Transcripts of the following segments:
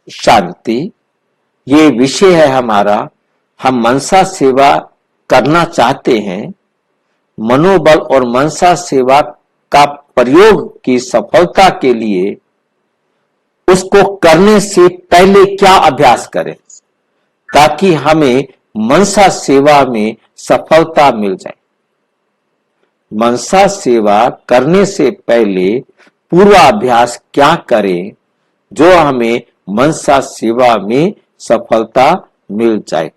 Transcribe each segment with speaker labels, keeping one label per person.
Speaker 1: शांति, ये विषय है हमारा। हम मनसा सेवा करना चाहते हैं। मनोबल और मनसा सेवा का प्रयोग की सफलता के लिए उसको करने से पहले क्या अभ्यास करें ताकि हमें मनसा सेवा में सफलता मिल जाए। मनसा सेवा करने से पहले पूर्वाभ्यास क्या करें जो हमें मनसा सेवा में सफलता मिल जाए।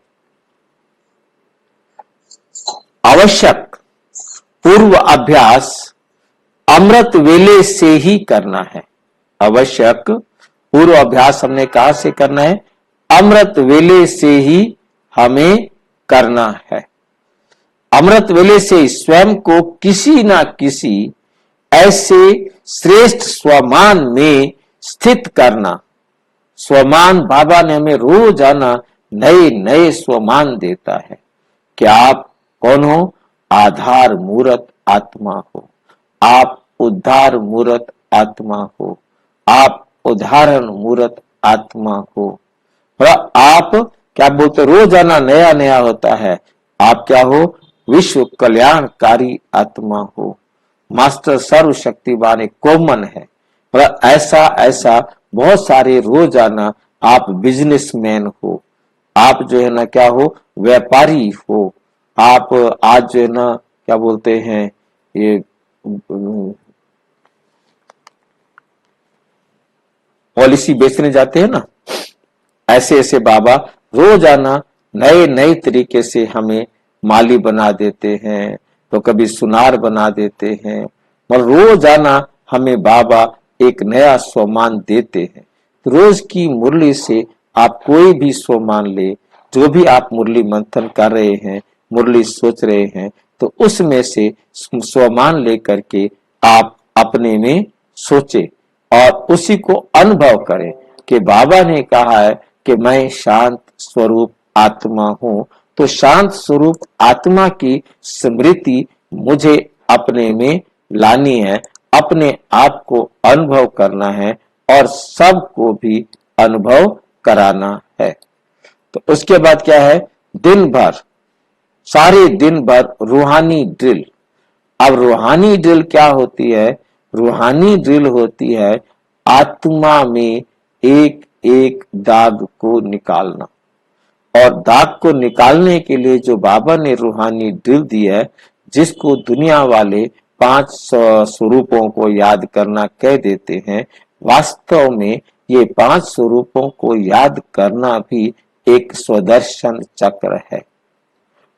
Speaker 1: आवश्यक पूर्व अभ्यास अमृत वेले से ही करना है। आवश्यक पूर्व अभ्यास हमने कहां से करना है? अमृत वेले से ही हमें करना है। अमृत वेले से स्वयं को किसी ना किसी ऐसे श्रेष्ठ स्वमान में स्थित करना। स्वमान बाबा ने हमें रोजाना नए नए स्वमान देता है कि आप कौन हो? आधार मूर्त आत्मा हो, आप उद्धार मूर्त आत्मा हो, आप उदाहरण मूर्त आत्मा हो। आप क्या बोलते? रोजाना नया नया होता है। आप क्या हो? विश्व कल्याणकारी आत्मा हो। मास्टर सर्वशक्तिवान कॉमन है। ऐसा ऐसा बहुत सारे रोजाना आप बिजनेसमैन हो। आप जो है ना क्या हो? व्यापारी हो। आप आज जो है ना क्या बोलते हैं ये पॉलिसी बेचने जाते हैं ना, ऐसे ऐसे बाबा रोजाना नए नए तरीके से हमें माली बना देते हैं, तो कभी सुनार बना देते हैं, और रोजाना हमें बाबा एक नया स्वमान देते हैं। रोज की मुरली से आप कोई भी स्वमान ले, जो भी आप मुरली मंथन कर रहे हैं, मुरली सोच रहे हैं, तो उसमें से स्वमान लेकर के आप अपने में सोचे और उसी को अनुभव करें कि बाबा ने कहा है कि मैं शांत स्वरूप आत्मा हूं। तो शांत स्वरूप आत्मा की स्मृति मुझे अपने में लानी है, अपने आप को अनुभव करना है और सबको भी अनुभव कराना है। तो उसके बाद क्या है? दिन भर, सारे दिन भर रूहानी ड्रिल। अब रूहानी ड्रिल क्या होती है? रूहानी ड्रिल होती है आत्मा में एक एक दाग को निकालना। और दाग को निकालने के लिए जो बाबा ने रूहानी ड्रिल दी है, जिसको दुनिया वाले 5 स्वरूपों को याद करना कह देते हैं, वास्तव में ये 5 स्वरूपों को याद करना भी एक स्वदर्शन चक्र है।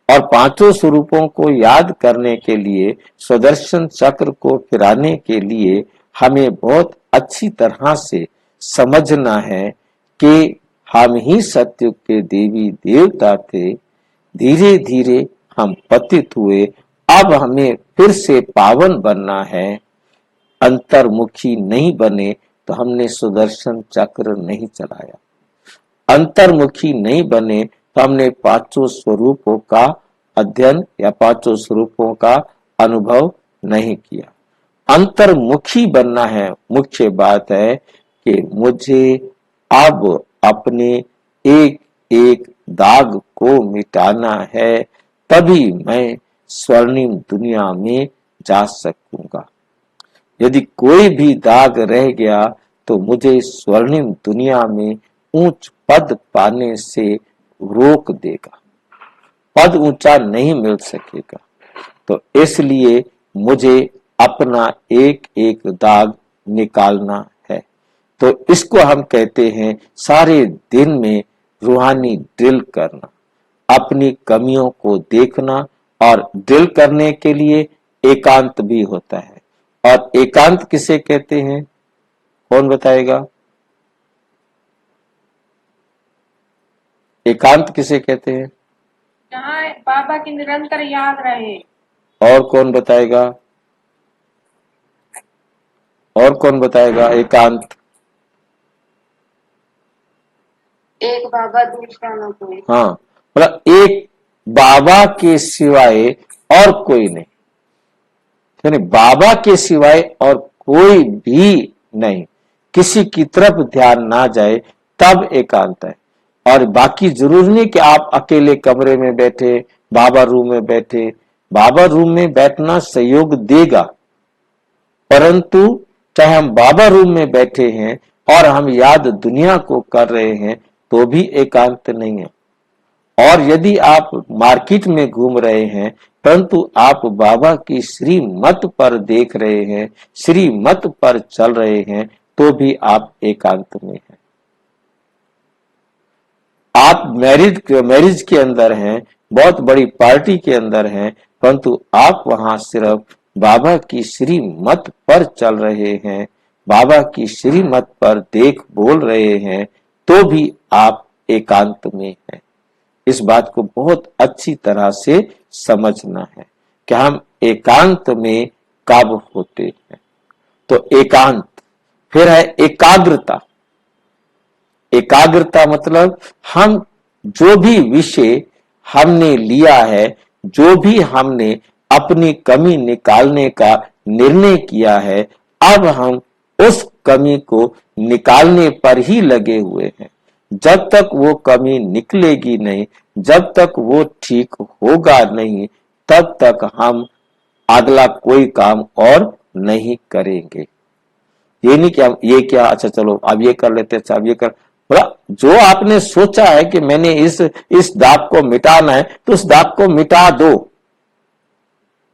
Speaker 1: और 5 स्वरूपों को याद करने के लिए, स्वदर्शन चक्र को फिराने के लिए हमें बहुत अच्छी तरह से समझना है कि हम ही सत्युग के देवी देवता थे। धीरे धीरे हम पतित हुए, अब हमें फिर से पावन बनना है। अंतर्मुखी नहीं बने तो हमने सुदर्शन चक्र नहीं चलाया। अंतर्मुखी नहीं बने तो हमने 5 स्वरूपों का अध्ययन या 5 स्वरूपों का अनुभव नहीं किया। अंतर्मुखी बनना है। मुख्य बात है कि मुझे अब अपने एक एक दाग को मिटाना है, तभी मैं स्वर्णिम दुनिया में जा सकूंगा। यदि कोई भी दाग रह गया तो मुझे स्वर्णिम दुनिया में ऊंच पद पाने से रोक देगा। पद ऊंचा नहीं मिल सकेगा। तो इसलिए मुझे अपना एक एक दाग निकालना है। तो इसको हम कहते हैं सारे दिन में रूहानी ड्रिल करना, अपनी कमियों को देखना। और ड्रिल करने के लिए एकांत भी होता है। और एकांत किसे कहते हैं? कौन बताएगा? एकांत किसे कहते हैं?
Speaker 2: जहाँ बाबा की निरंतर याद रहे।
Speaker 1: और कौन बताएगा? और कौन बताएगा एकांत?
Speaker 2: एक बाबा दूसरा न कोई।
Speaker 1: हाँ, मतलब एक बाबा के सिवाय और कोई नहीं, यानी बाबा के सिवाय और कोई भी नहीं। किसी की तरफ ध्यान ना जाए, तब एकांत है। और बाकी जरूर नहीं कि आप अकेले कमरे में बैठे, बाबा रूम में बैठे। बाबा रूम में बैठना सहयोग देगा, परंतु चाहे हम बाबा रूम में बैठे हैं और हम याद दुनिया को कर रहे हैं तो भी एकांत नहीं है। और यदि आप मार्केट में घूम रहे हैं परंतु आप बाबा की श्रीमत पर देख रहे हैं, श्रीमत पर चल रहे हैं, तो भी आप एकांत में हैं। आप मैरिज के अंदर हैं, बहुत बड़ी पार्टी के अंदर हैं, परंतु आप वहां सिर्फ बाबा की श्रीमत पर चल रहे हैं, बाबा की श्रीमत पर देख बोल रहे हैं, तो भी आप एकांत में हैं। इस बात को बहुत अच्छी तरह से समझना है कि हम एकांत में कब होते हैं। तो एकांत, फिर है एकाग्रता। एकाग्रता मतलब हम जो भी विषय हमने लिया है, जो भी हमने अपनी कमी निकालने का निर्णय किया है, अब हम उस कमी को निकालने पर ही लगे हुए हैं। जब तक वो कमी निकलेगी नहीं, जब तक वो ठीक होगा नहीं, तब तक हम अगला कोई काम और नहीं करेंगे। ये नहीं कि हम ये क्या, अच्छा चलो अब ये कर लेते, अच्छा अब ये कर, जो आपने सोचा है कि मैंने इस दाग को मिटाना है तो उस दाग को मिटा दो।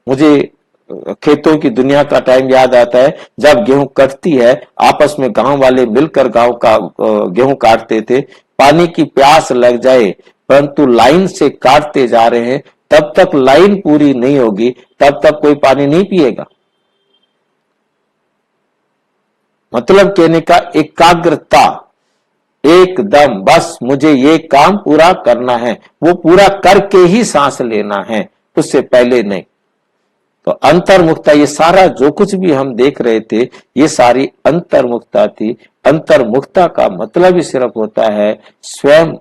Speaker 1: मुझे खेतों की दुनिया का टाइम याद आता है, जब गेहूं कटती है, आपस में गांव वाले मिलकर गेहूं काटते थे। पानी की प्यास लग जाए परंतु लाइन से काटते जा रहे हैं, तब तक लाइन पूरी नहीं होगी, तब तक कोई पानी नहीं पिएगा। मतलब कहने का एकाग्रता, एकदम बस मुझे ये काम पूरा करना है, वो पूरा करके ही सांस लेना है, उससे पहले नहीं। तो अंतर्मुखता, ये सारा जो कुछ भी हम देख रहे थे ये सारी अंतर्मुखता थी। अंतर्मुखता का मतलब ही सिर्फ होता है स्वयं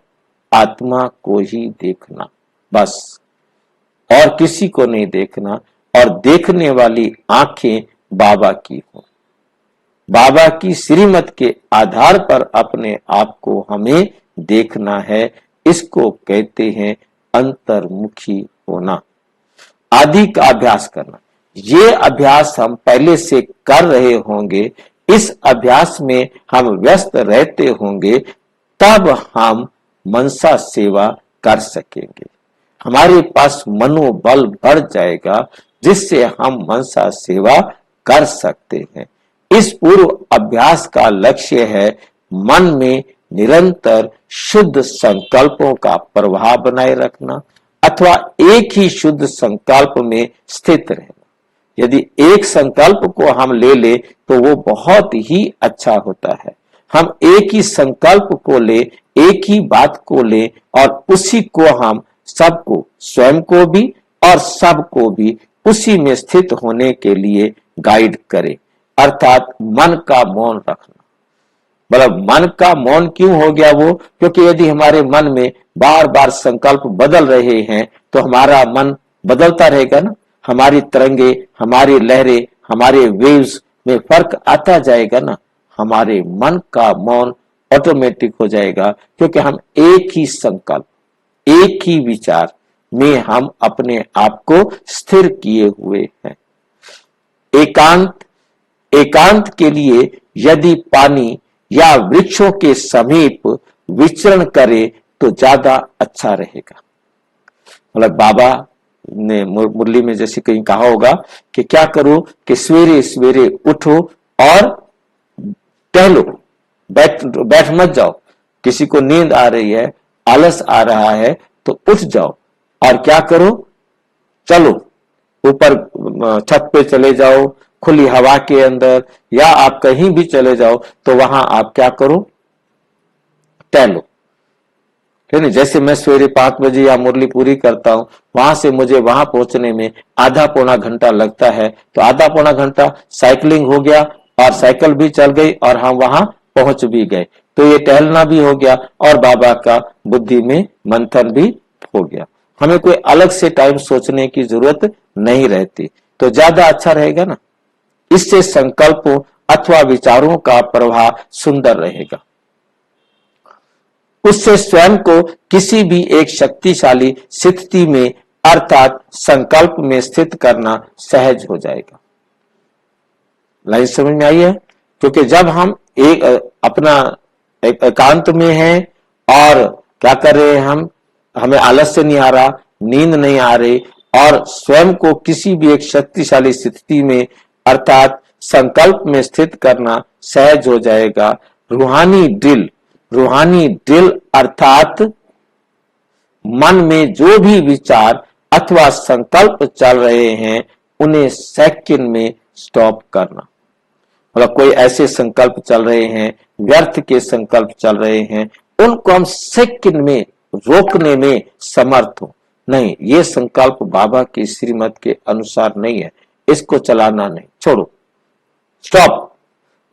Speaker 1: आत्मा को ही देखना, बस, और किसी को नहीं देखना। और देखने वाली आंखें बाबा की हो, बाबा की श्रीमत के आधार पर अपने आप को हमें देखना है। इसको कहते हैं अंतर्मुखी होना, आदि का अभ्यास करना। ये अभ्यास हम पहले से कर रहे होंगे, इस अभ्यास में हम व्यस्त रहते होंगे, तब हम मनसा सेवा कर सकेंगे। हमारे पास मनोबल बढ़ जाएगा जिससे हम मनसा सेवा कर सकते हैं। इस पूर्व अभ्यास का लक्ष्य है मन में निरंतर शुद्ध संकल्पों का प्रवाह बनाए रखना, अथवा एक ही शुद्ध संकल्प में स्थित रहना। यदि एक संकल्प को हम ले तो वो बहुत ही अच्छा होता है। हम एक ही संकल्प को ले, एक ही बात को ले और उसी को हम सबको, स्वयं को भी और सबको भी उसी में स्थित होने के लिए गाइड करें। अर्थात मन का मौन रखना। मतलब मन का मौन क्यों हो गया वो? क्योंकि यदि हमारे मन में बार बार संकल्प बदल रहे हैं तो हमारा मन बदलता रहेगा ना, हमारी तरंगे, हमारी लहरें, हमारे वेव्स में फर्क आता जाएगा ना। हमारे मन का मौन ऑटोमेटिक हो जाएगा क्योंकि हम एक ही संकल्प, एक ही विचार में हम अपने आप को स्थिर किए हुए हैं। एकांत के लिए यदि पानी या वृक्षों के समीप विचरण करे तो ज्यादा अच्छा रहेगा। मतलब बाबा ने मुरली में जैसे कहीं कहा होगा कि क्या करो कि सवेरे सवेरे उठो और टहलो, बैठ मत जाओ। किसी को नींद आ रही है, आलस आ रहा है तो उठ जाओ और क्या करो, चलो ऊपर छत पे चले जाओ, खुली हवा के अंदर, या आप कहीं भी चले जाओ तो वहां आप क्या करो, टहलो। ठीक है। जैसे मैं सवेरे 5 बजे या मुरली पूरी करता हूं, वहां से मुझे वहां पहुंचने में आधा पौना घंटा लगता है, तो आधा पौना घंटा साइकिलिंग हो गया और साइकिल भी चल गई और हम वहां पहुंच भी गए। तो ये टहलना भी हो गया और बाबा का बुद्धि में मंथन भी हो गया। हमें कोई अलग से टाइम सोचने की जरूरत नहीं रहती, तो ज्यादा अच्छा रहेगा ना। इससे संकल्पों अथवा विचारों का प्रवाह सुंदर रहेगा। उससे स्वयं को किसी भी एक शक्तिशाली स्थिति में अर्थात संकल्प में स्थित करना सहज हो जाएगा। लाइन समझ में आई है? क्योंकि जब हम एक अपना एकांत में हैं और क्या कर रहे हैं, हम हमें आलस्य नहीं आ रहा, नींद नहीं आ रही, और स्वयं को किसी भी एक शक्तिशाली स्थिति में अर्थात संकल्प में स्थित करना सहज हो जाएगा। रूहानी ड्रिल अर्थात मन में जो भी विचार अथवा संकल्प चल रहे हैं उन्हें सेकंड में स्टॉप करना। मतलब कोई ऐसे संकल्प चल रहे हैं, व्यर्थ के संकल्प चल रहे हैं, उनको हम सेकंड में रोकने में समर्थ हो। नहीं, ये संकल्प बाबा की श्रीमत के अनुसार नहीं है, इसको चलाना नहीं, छोड़ो, स्टॉप,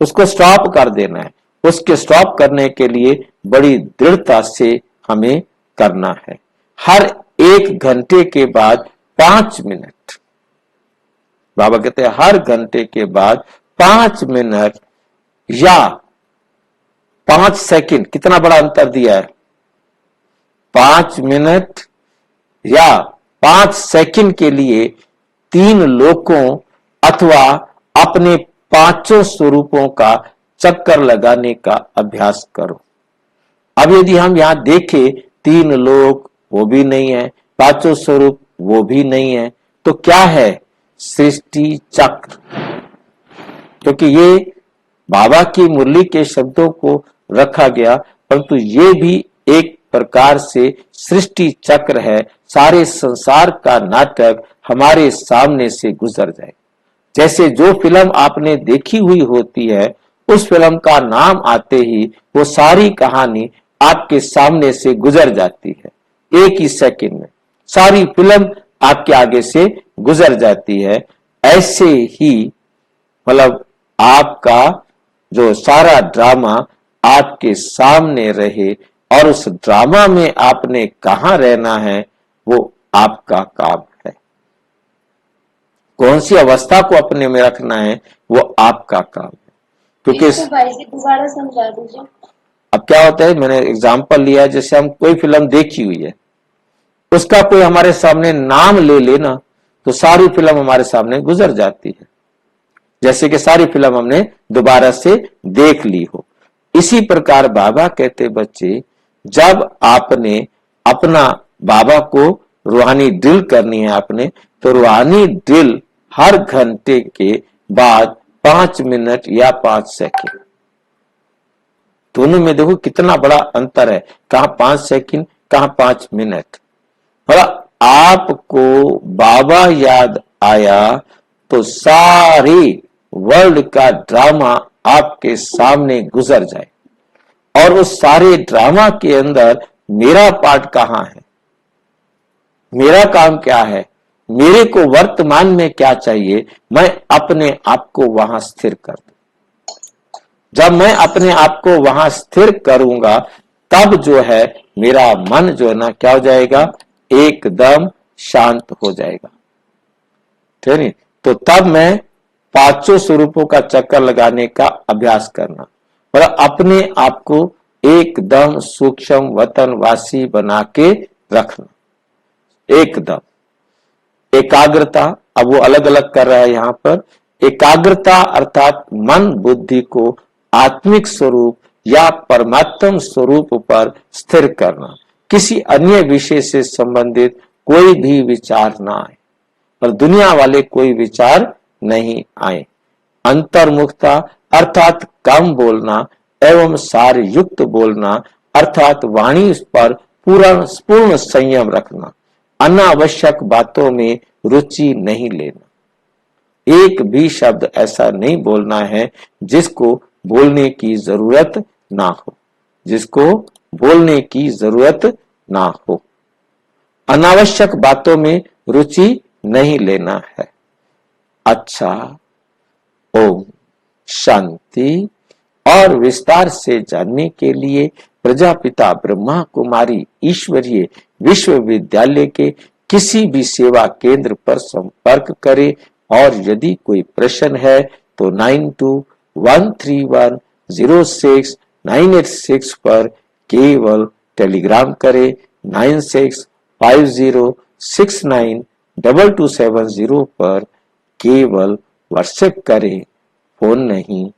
Speaker 1: उसको स्टॉप कर देना है। उसके स्टॉप करने के लिए बड़ी दृढ़ता से हमें करना है। हर 1 घंटे के बाद 5 मिनट, बाबा कहते हैं हर घंटे के बाद 5 मिनट या 5 सेकंड, कितना बड़ा अंतर दिया है, 5 मिनट या 5 सेकंड के लिए 3 लोकों अथवा अपने 5 स्वरूपों का चक्कर लगाने का अभ्यास करो। अब यदि हम यहां देखें 3 लोक वो भी नहीं है, 5 स्वरूप वो भी नहीं है, तो क्या है, सृष्टि चक्र। क्योंकि ये बाबा की मुरली के शब्दों को रखा गया, परंतु ये भी एक प्रकार से सृष्टि चक्र है। सारे संसार का नाटक हमारे सामने से गुजर जाए। जैसे जो फिल्म आपने देखी हुई होती है, उस फिल्म का नाम आते ही वो सारी कहानी आपके सामने से गुजर जाती है। एक ही सेकंड में सारी फिल्म आपके आगे से गुजर जाती है। ऐसे ही मतलब आपका जो सारा ड्रामा आपके सामने रहे और उस ड्रामा में आपने कहां रहना है, वो आपका काम है। कौन सी अवस्था को अपने में रखना है, वो आपका काम है। क्योंकि
Speaker 2: भाई जी दोबारा समझा दीजिए।
Speaker 1: अब क्या होता है, मैंने एग्जांपल लिया, जैसे हम कोई फिल्म देखी हुई है, उसका कोई हमारे सामने नाम ले लेना तो सारी फिल्म हमारे सामने गुजर जाती है, जैसे कि सारी फिल्म हमने दोबारा से देख ली हो। इसी प्रकार बाबा कहते बच्चे, जब आपने अपना बाबा को रूहानी ड्रिल करनी है आपने, तो रूहानी ड्रिल हर घंटे के बाद 5 मिनट या 5 सेकंड, दोनों में देखो कितना बड़ा अंतर है, कहां 5 सेकंड कहां 5 मिनट। मतलब आपको बाबा याद आया तो सारी वर्ल्ड का ड्रामा आपके सामने गुजर जाए, और उस सारे ड्रामा के अंदर मेरा पार्ट कहां है, मेरा काम क्या है, मेरे को वर्तमान में क्या चाहिए, मैं अपने आप को वहां स्थिर कर दूं। जब मैं अपने आप को वहां स्थिर करूंगा, तब जो है मेरा मन जो है ना क्या हो जाएगा, एकदम शांत हो जाएगा। ठीक है, तो तब मैं 5 स्वरूपों का चक्कर लगाने का अभ्यास करना और अपने आप को एकदम सूक्ष्म वतनवासी बना के रखना, एकदम एकाग्रता। अब वो अलग अलग कर रहा है यहां पर, एकाग्रता अर्थात मन बुद्धि को आत्मिक स्वरूप या परमात्म स्वरूप पर स्थिर करना, किसी अन्य विषय से संबंधित कोई भी विचार ना आए और दुनिया वाले कोई विचार नहीं आए। अंतर्मुखता अर्थात कम बोलना एवं सार युक्त बोलना अर्थात वाणी पर पूर्ण संयम रखना, अनावश्यक बातों में रुचि नहीं लेना, एक भी शब्द ऐसा नहीं बोलना है जिसको बोलने की जरूरत ना हो, जिसको बोलने की जरूरत ना हो, अनावश्यक बातों में रुचि नहीं लेना है। अच्छा, ओम शांति। और विस्तार से जानने के लिए प्रजापिता ब्रह्मा कुमारी ईश्वरीय विश्वविद्यालय के किसी भी सेवा केंद्र पर संपर्क करें, और यदि कोई प्रश्न है तो 9213106986 पर केवल टेलीग्राम करें 9650692270 पर, केवल व्हाट्सएप करें, फोन नहीं।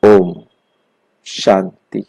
Speaker 1: ओम शांति।